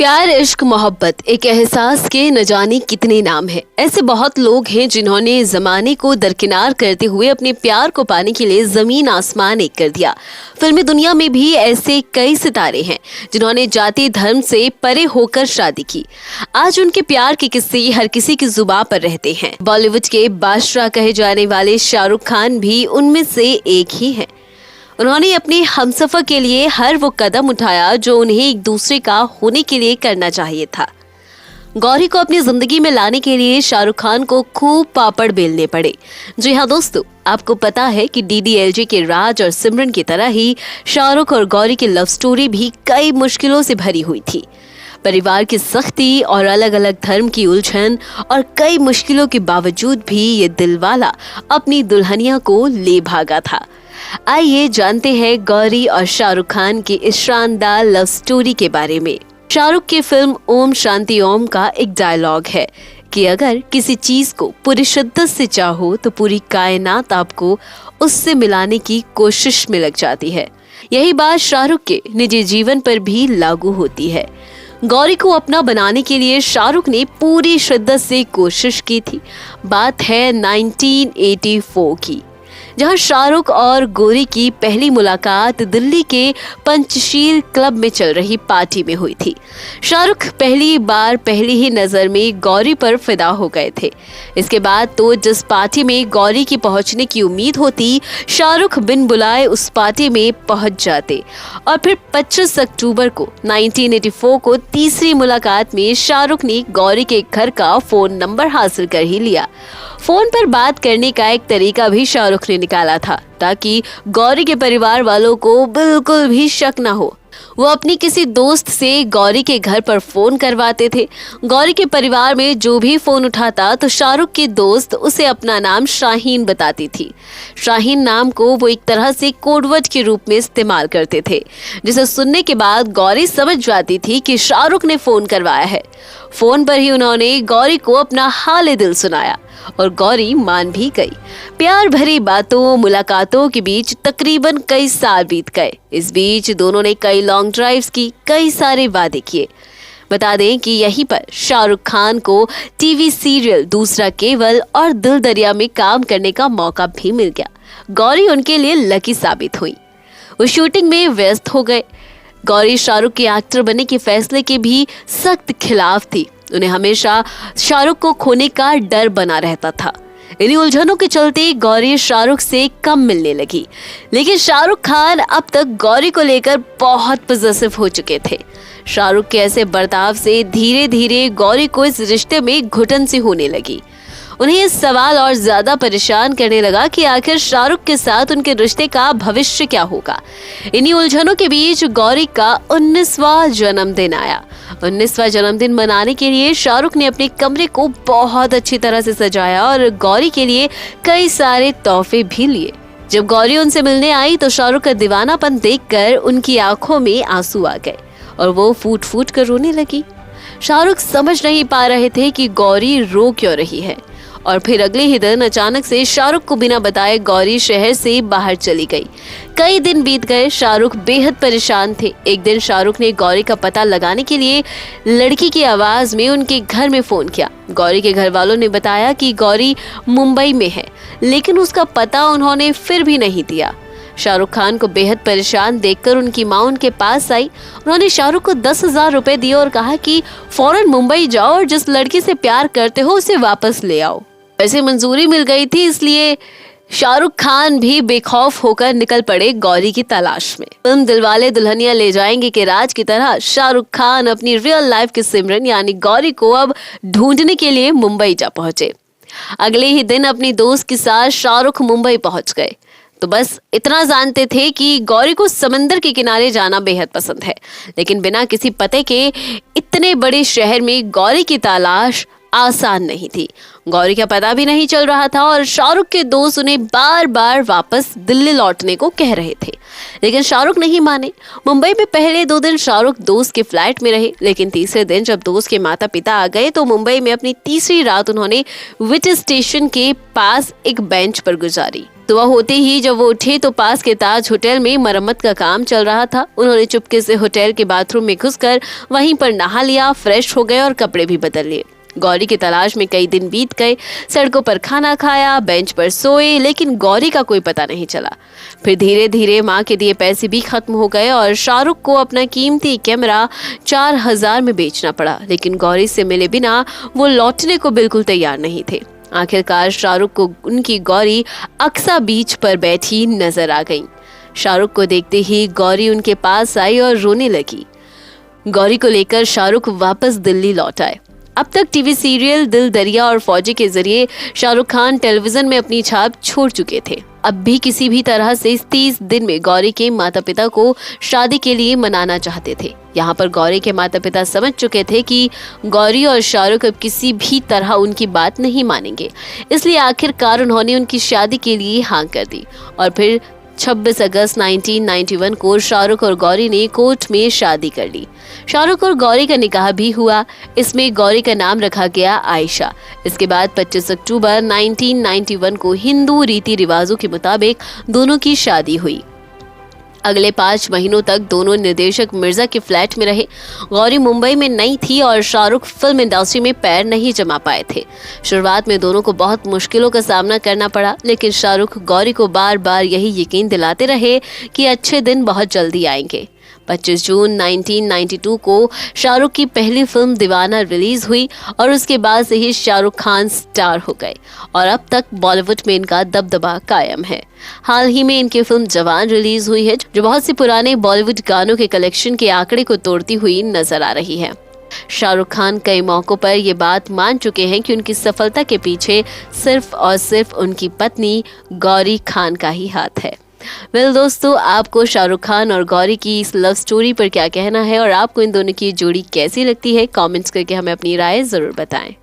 प्यार, इश्क, मोहब्बत एक एहसास के न जाने कितने नाम हैं। ऐसे बहुत लोग हैं जिन्होंने जमाने को दरकिनार करते हुए अपने प्यार को पाने के लिए जमीन आसमान एक कर दिया। फिल्मी दुनिया में भी ऐसे कई सितारे हैं जिन्होंने जाति धर्म से परे होकर शादी की। आज उनके प्यार के किस्से हर किसी की जुबान पर रहते हैं। बॉलीवुड के बादशाह कहे जाने वाले शाहरुख खान भी उनमें से एक ही है। उन्होंने अपने हमसफर के लिए हर वो कदम उठाया जो उन्हें एक दूसरे का होने के लिए करना चाहिए था। गौरी को अपनी जिंदगी में लाने के लिए शाहरुख खान को खूब पापड़ बेलने पड़े। जी हाँ दोस्तों, आपको पता है कि डीडीएलजे के राज और सिमरन की तरह ही शाहरुख और गौरी की लव स्टोरी भी कई मुश्किलों से भरी हुई थी। परिवार की सख्ती और अलग अलग धर्म की उलझन और कई मुश्किलों के बावजूद भी ये दिलवाला अपनी दुल्हनिया को ले भागा था। आइए जानते हैं गौरी और शाहरुख खान की इस शानदार लव स्टोरी के बारे में। शाहरुख की फिल्म ओम शांति ओम का एक डायलॉग है कि अगर किसी चीज को पूरी शिद्दत से चाहो तो पूरी कायनात आपको उससे मिलाने की कोशिश में लग जाती है। यही बात शाहरुख के निजी जीवन पर भी लागू होती है। गौरी को अपना बनाने के लिए शाहरुख ने पूरी शिद्दत से कोशिश की थी। बात है 1984 की, जहां शाहरुख और गौरी की पहली मुलाकात दिल्ली के पंचशील क्लब में चल रही पार्टी में हुई थी। शाहरुख पहली बार पहली ही नजर में गौरी पर फिदा हो गए थे। इसके बाद तो जिस पार्टी में गौरी की पहुंचने की उम्मीद होती, शाहरुख बिन बुलाए उस पार्टी में पहुंच जाते। और फिर 25 अक्टूबर को 1984 को तीसरी मुलाकात में शाहरुख ने गौरी के घर का फोन नंबर हासिल कर ही लिया। फोन पर बात करने का एक तरीका भी शाहरुख ने निकाला था ताकि गौरी के परिवार वालों को बिल्कुल भी शक न हो। वो अपनी किसी दोस्त से गौरी के घर पर फोन करवाते थे। गौरी के परिवार में जो भी फोन उठाता तो शाहरुख की दोस्त उसे अपना नाम शाहीन बताती थी। शाहीन नाम को वो एक तरह से कोडवर्ड के रूप में इस्तेमाल करते थे, जिसे सुनने के बाद गौरी समझ जाती थी कि शाहरुख ने फोन करवाया है। फोन पर ही उन्होंने गौरी को अपना हाल दिल सुनाया और गौरी मान भी गई। प्यार भरी बातों मुलाकातों के बीच तकरीबन कई साल बीत गए। इस बीच दोनों ने कई लॉन्ग ड्राइव्स की, कई सारे वादे किए। बता दें कि यहीं पर शाहरुख खान को टीवी सीरियल दूसरा केवल और दिल दरिया में काम करने का मौका भी मिल गया। गौरी उनके लिए लकी साबित हुई। वो शूटिंग में व्यस्त हो गए। गौरी शाहरुख के एक्टर बनने के फैसले के भी सख्त खिलाफ थी। उन्हें हमेशा शाहरुख को खोने का डर बना रहता था। इन्हीं उलझनों के चलते गौरी शाहरुख से कम मिलने लगी। लेकिन शाहरुख खान अब तक गौरी को लेकर बहुत पॉजिटिव हो चुके थे। शाहरुख के ऐसे बर्ताव से धीरे धीरे गौरी को इस रिश्ते में घुटन सी होने लगी। उन्हें इस सवाल और ज्यादा परेशान करने लगा कि आखिर शाहरुख के साथ उनके रिश्ते का भविष्य क्या होगा। इन्हीं उलझनों के बीच गौरी का 19वां जन्मदिन आया। 19वां जन्मदिन मनाने के लिए शाहरुख ने अपने कमरे को बहुत अच्छी तरह से सजाया और गौरी के लिए कई सारे तोहफे भी लिए। जब गौरी उनसे मिलने आई तो शाहरुख का दीवानापन देखकर उनकी आंखों में आंसू आ गए और वो फूट फूट कर रोने लगी। शाहरुख समझ नहीं पा रहे थे कि गौरी रो क्यों रही है। और फिर अगले ही दिन अचानक से शाहरुख को बिना बताए गौरी शहर से बाहर चली गई। कई दिन बीत गए। शाहरुख बेहद परेशान थे। एक दिन शाहरुख ने गौरी का पता लगाने के लिए लड़की की आवाज में उनके घर में फोन किया। गौरी के घर वालों ने बताया कि गौरी मुंबई में है, लेकिन उसका पता उन्होंने फिर भी नहीं दिया। शाहरुख खान को बेहद परेशान देखकर उनकी माँ उनके पास आई। उन्होंने शाहरुख को 10,000 रुपए दिए और कहा कि फौरन मुंबई जाओ और जिस लड़की से प्यार करते हो उसे वापस ले आओ। ऐसे मंजूरी मिल गई थी, इसलिए शाहरुख खान भी बेखौफ होकर निकल पड़े गौरी की तलाश में। फिल्म दिलवाले दुल्हनिया ले जाएंगे के राज की तरह शाहरुख खान अपनी रियल लाइफ की सिमरन यानी गौरी को अब ढूंढने के लिए मुंबई जा पहुंचे। अगले ही दिन अपनी दोस्त के साथ शाहरुख मुंबई पहुंच गए। तो बस इतना जानते थे कि गौरी को समंदर के किनारे जाना बेहद पसंद है, लेकिन बिना किसी पते के इतने बड़े शहर में गौरी की तलाश आसान नहीं थी। गौरी का पता भी नहीं चल रहा था और शाहरुख के दोस्त उन्हें बार बार वापस दिल्ली लौटने को कह रहे थे, लेकिन शाहरुख नहीं माने। मुंबई में पहले 2 दिन शाहरुख दोस्त के फ्लैट में रहे, लेकिन तीसरे दिन जब दोस्त के माता पिता आ गए तो मुंबई में अपनी तीसरी रात उन्होंने विट स्टेशन के पास एक बेंच पर गुजारी। सुबह होते ही जब वो उठे तो पास के ताज होटल में मरम्मत का काम चल रहा था। उन्होंने चुपके से होटल के बाथरूम में घुसकर वहीं पर नहा लिया, फ्रेश हो गए और कपड़े भी बदल लिए। गौरी की तलाश में कई दिन बीत गए। सड़कों पर खाना खाया, बेंच पर सोए, लेकिन गौरी का कोई पता नहीं चला। फिर धीरे धीरे माँ के दिए पैसे भी खत्म हो गए और शाहरुख को अपना कीमती कैमरा 4,000 में बेचना पड़ा। लेकिन गौरी से मिले बिना वो लौटने को बिल्कुल तैयार नहीं थे। आखिरकार शाहरुख को उनकी गौरी अक्सा बीच पर बैठी नजर आ गई। शाहरुख को देखते ही गौरी उनके पास आई और रोने लगी। गौरी को लेकर शाहरुख वापस दिल्ली लौट आए। अब तक टीवी सीरियल दिल दरिया और फौजी के जरिए शाहरुख खान टेलीविजन में अपनी छाप छोड़ चुके थे। अब भी किसी भी तरह से इस 30 दिन में गौरी के माता पिता को शादी के लिए मनाना चाहते थे। यहाँ पर गौरी के माता पिता समझ चुके थे कि गौरी और शाहरुख अब किसी भी तरह उनकी बात नहीं मानेंगे, इसलिए आखिरकार उन्होंने उनकी शादी के लिए हाँ कर दी। और फिर 26 अगस्त 1991 को शाहरुख और गौरी ने कोर्ट में शादी कर ली। शाहरुख और गौरी का निकाह भी हुआ। इसमें गौरी का नाम रखा गया आयशा। इसके बाद 25 अक्टूबर 1991 को हिंदू रीति रिवाजों के मुताबिक दोनों की शादी हुई। अगले 5 महीनों तक दोनों निर्देशक मिर्जा के फ्लैट में रहे। गौरी मुंबई में नई थी और शाहरुख फिल्म इंडस्ट्री में पैर नहीं जमा पाए थे। शुरुआत में दोनों को बहुत मुश्किलों का सामना करना पड़ा, लेकिन शाहरुख गौरी को बार बार यही यकीन दिलाते रहे कि अच्छे दिन बहुत जल्दी आएंगे। 25 जून 1992 को शाहरुख की पहली फिल्म दीवाना रिलीज हुई और उसके बाद से ही शाहरुख खान स्टार हो गए और अब तक बॉलीवुड में इनका दबदबा कायम है। हाल ही में इनकी फिल्म जवान रिलीज हुई है, जो बहुत से पुराने बॉलीवुड गानों के कलेक्शन के आंकड़े को तोड़ती हुई नजर आ रही है। शाहरुख खान कई मौकों पर ये बात मान चुके हैं कि उनकी सफलता के पीछे सिर्फ और सिर्फ उनकी पत्नी गौरी खान का ही हाथ है। दोस्तों, आपको शाहरुख खान और गौरी की इस लव स्टोरी पर क्या कहना है और आपको इन दोनों की जोड़ी कैसी लगती है? कमेंट्स करके हमें अपनी राय जरूर बताएं।